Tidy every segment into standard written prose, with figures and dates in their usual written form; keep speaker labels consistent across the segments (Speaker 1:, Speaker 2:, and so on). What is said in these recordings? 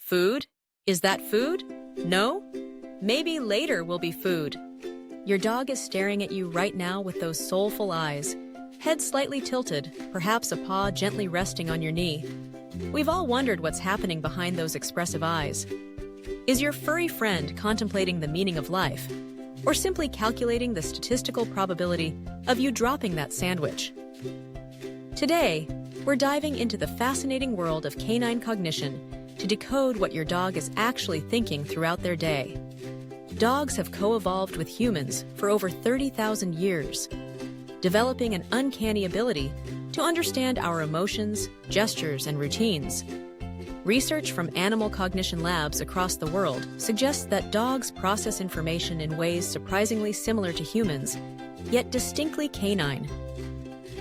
Speaker 1: Food? Is that food? No? Maybe later will be food. Your dog is staring at you right now with those soulful eyes, head slightly tilted, perhaps a paw gently resting on your knee. We've all wondered what's happening behind those expressive eyes. Is your furry friend contemplating the meaning of life, or simply calculating the statistical probability of you dropping that sandwich? Today, we're diving into the fascinating world of canine cognition to decode what your dog is actually thinking throughout their day. Dogs have co-evolved with humans for over 30,000 years, developing an uncanny ability to understand our emotions, gestures, and routines. Research from animal cognition labs across the world suggests that dogs process information in ways surprisingly similar to humans, yet distinctly canine.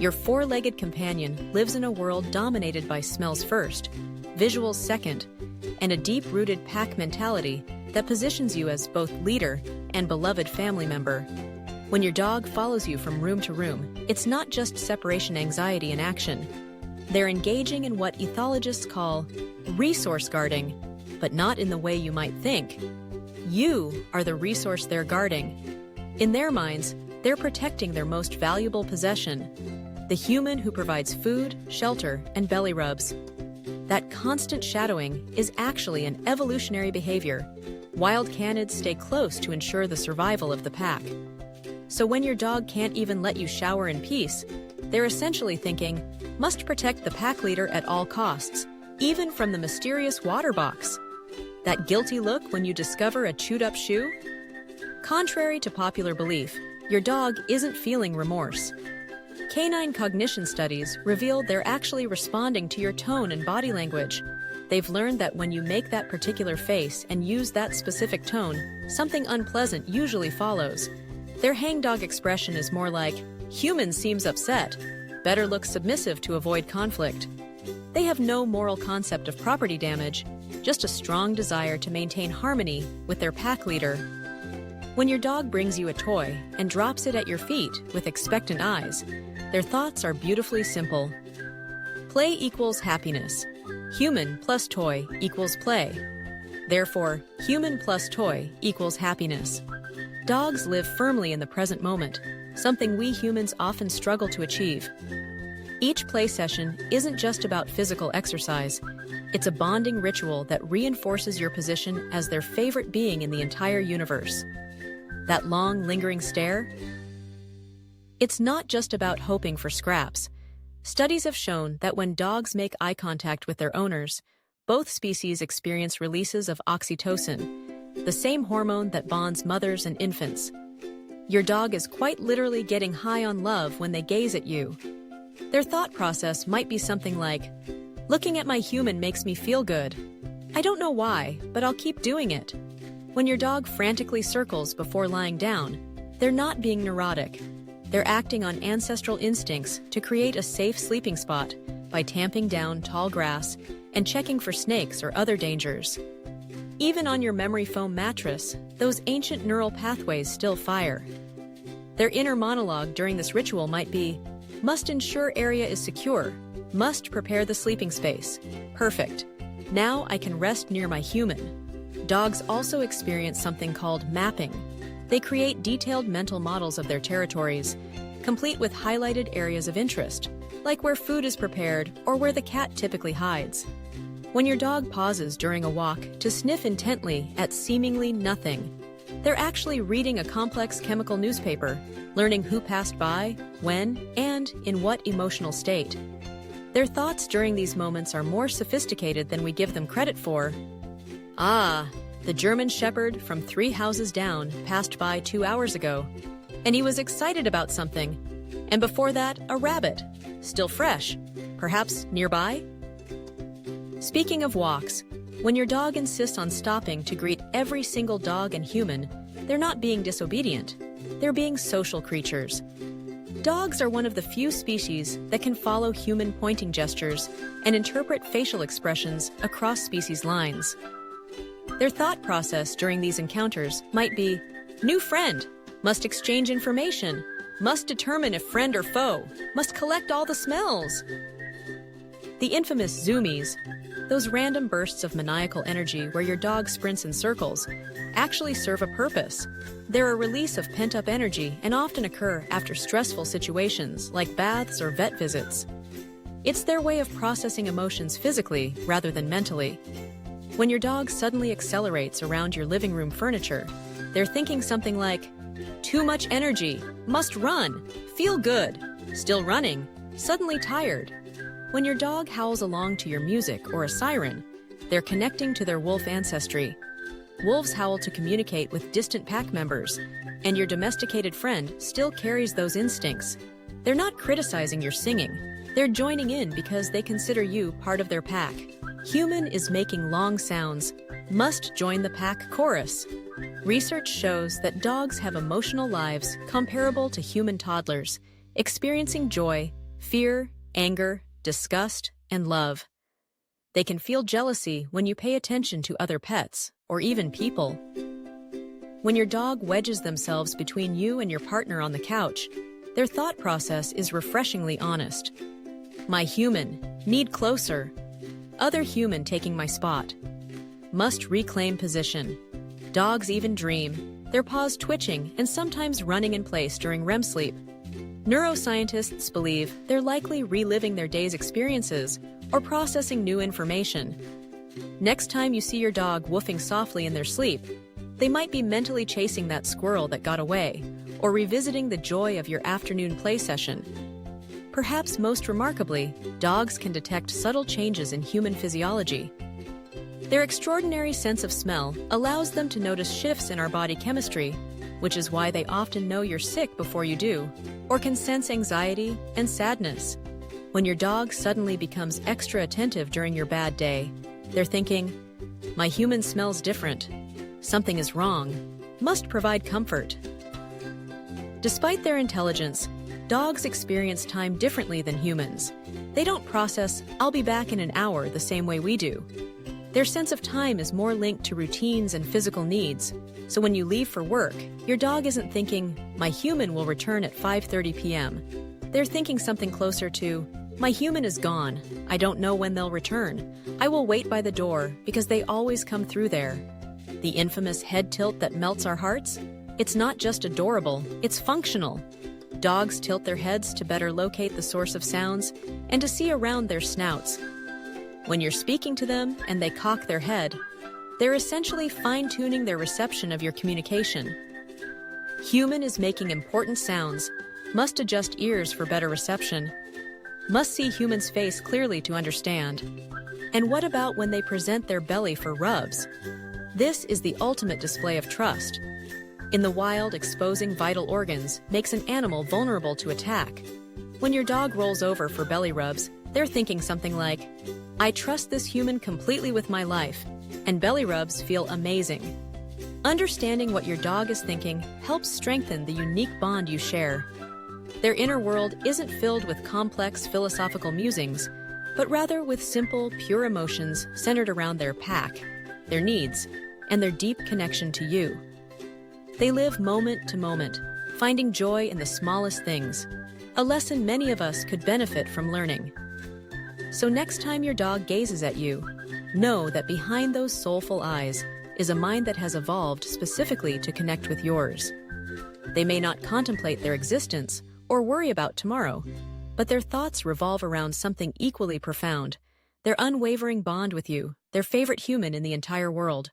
Speaker 1: Your four-legged companion lives in a world dominated by smells first, visuals second, and a deep-rooted pack mentality that positions you as both leader and beloved family member. When your dog follows you from room to room, it's not just separation anxiety in action. They're engaging in what ethologists call resource guarding, but not in the way you might think. You are the resource they're guarding. In their minds, they're protecting their most valuable possession, the human who provides food, shelter, and belly rubs. That constant shadowing is actually an evolutionary behavior. Wild canids stay close to ensure the survival of the pack. So when your dog can't even let you shower in peace, they're essentially thinking, must protect the pack leader at all costs, even from the mysterious water box. That guilty look when you discover a chewed-up shoe? Contrary to popular belief, your dog isn't feeling remorse. Canine cognition studies reveal they're actually responding to your tone and body language. They've learned that when you make that particular face and use that specific tone, something unpleasant usually follows. Their hangdog expression is more like, human seems upset, better look submissive to avoid conflict. They have no moral concept of property damage, just a strong desire to maintain harmony with their pack leader. When your dog brings you a toy and drops it at your feet with expectant eyes, their thoughts are beautifully simple. Play equals happiness. Human plus toy equals play. Therefore, human plus toy equals happiness. Dogs live firmly in the present moment, something we humans often struggle to achieve. Each play session isn't just about physical exercise. It's a bonding ritual that reinforces your position as their favorite being in the entire universe. That long, lingering stare? It's not just about hoping for scraps. Studies have shown that when dogs make eye contact with their owners, both species experience releases of oxytocin, the same hormone that bonds mothers and infants. Your dog is quite literally getting high on love when they gaze at you. Their thought process might be something like, looking at my human makes me feel good. I don't know why, but I'll keep doing it. When your dog frantically circles before lying down, they're not being neurotic. They're acting on ancestral instincts to create a safe sleeping spot by tamping down tall grass and checking for snakes or other dangers. Even on your memory foam mattress, those ancient neural pathways still fire. Their inner monologue during this ritual might be, must ensure area is secure, must prepare the sleeping space. Perfect. Now I can rest near my human. Dogs also experience something called mapping. They create detailed mental models of their territories, complete with highlighted areas of interest, like where food is prepared or where the cat typically hides. When your dog pauses during a walk to sniff intently at seemingly nothing, they're actually reading a complex chemical newspaper, learning who passed by, when, and in what emotional state. Their thoughts during these moments are more sophisticated than we give them credit for. Ah, the German Shepherd from 3 houses down passed by 2 hours ago, and he was excited about something. And before that, a rabbit, still fresh, perhaps nearby? Speaking of walks, when your dog insists on stopping to greet every single dog and human, they're not being disobedient. They're being social creatures. Dogs are one of the few species that can follow human pointing gestures and interpret facial expressions across species lines. Their thought process during these encounters might be, new friend, must exchange information, must determine if friend or foe, must collect all the smells. The infamous zoomies, Those random bursts of maniacal energy where your dog sprints in circles actually serve a purpose. They're a release of pent-up energy and often occur after stressful situations like baths or vet visits. It's their way of processing emotions physically rather than mentally. When your dog suddenly accelerates around your living room furniture, they're thinking something like, "Too much energy, must run, feel good, still running, suddenly tired." When your dog howls along to your music or a siren, they're connecting to their wolf ancestry. Wolves howl to communicate with distant pack members, and your domesticated friend still carries those instincts. They're not criticizing your singing. They're joining in because they consider you part of their pack. Human is making long sounds, must join the pack chorus. Research shows that dogs have emotional lives comparable to human toddlers, experiencing joy, fear, anger, disgust, and love. They can feel jealousy when you pay attention to other pets, or even people. When your dog wedges themselves between you and your partner on the couch, their thought process is refreshingly honest. My human, need closer. Other human taking my spot. Must reclaim position. Dogs even dream, their paws twitching and sometimes running in place during REM sleep. Neuroscientists believe they're likely reliving their day's experiences or processing new information. Next time you see your dog woofing softly in their sleep, they might be mentally chasing that squirrel that got away or revisiting the joy of your afternoon play session. Perhaps most remarkably, dogs can detect subtle changes in human physiology. Their extraordinary sense of smell allows them to notice shifts in our body chemistry, which is why they often know you're sick before you do, or can sense anxiety and sadness. When your dog suddenly becomes extra attentive during your bad day, they're thinking, "My human smells different. Something is wrong. Must provide comfort." Despite their intelligence, dogs experience time differently than humans. They don't process, "I'll be back in an hour," the same way we do. Their sense of time is more linked to routines and physical needs, so when you leave for work, your dog isn't thinking, "My human will return at 5:30 p.m. They're thinking something closer to, "My human is gone. I don't know when they'll return. I will wait by the door because they always come through there." The infamous head tilt that melts our hearts? It's not just adorable, it's functional. Dogs tilt their heads to better locate the source of sounds and to see around their snouts. When you're speaking to them and they cock their head, they're essentially fine-tuning their reception of your communication. Human is making important sounds, must adjust ears for better reception, must see human's face clearly to understand. And what about when they present their belly for rubs? This is the ultimate display of trust. In the wild, exposing vital organs makes an animal vulnerable to attack. When your dog rolls over for belly rubs, they're thinking something like, "I trust this human completely with my life," and belly rubs feel amazing. Understanding what your dog is thinking helps strengthen the unique bond you share. Their inner world isn't filled with complex philosophical musings, but rather with simple, pure emotions centered around their pack, their needs, and their deep connection to you. They live moment to moment, finding joy in the smallest things, a lesson many of us could benefit from learning. So next time your dog gazes at you, know that behind those soulful eyes is a mind that has evolved specifically to connect with yours. They may not contemplate their existence or worry about tomorrow, but their thoughts revolve around something equally profound, their unwavering bond with you, their favorite human in the entire world.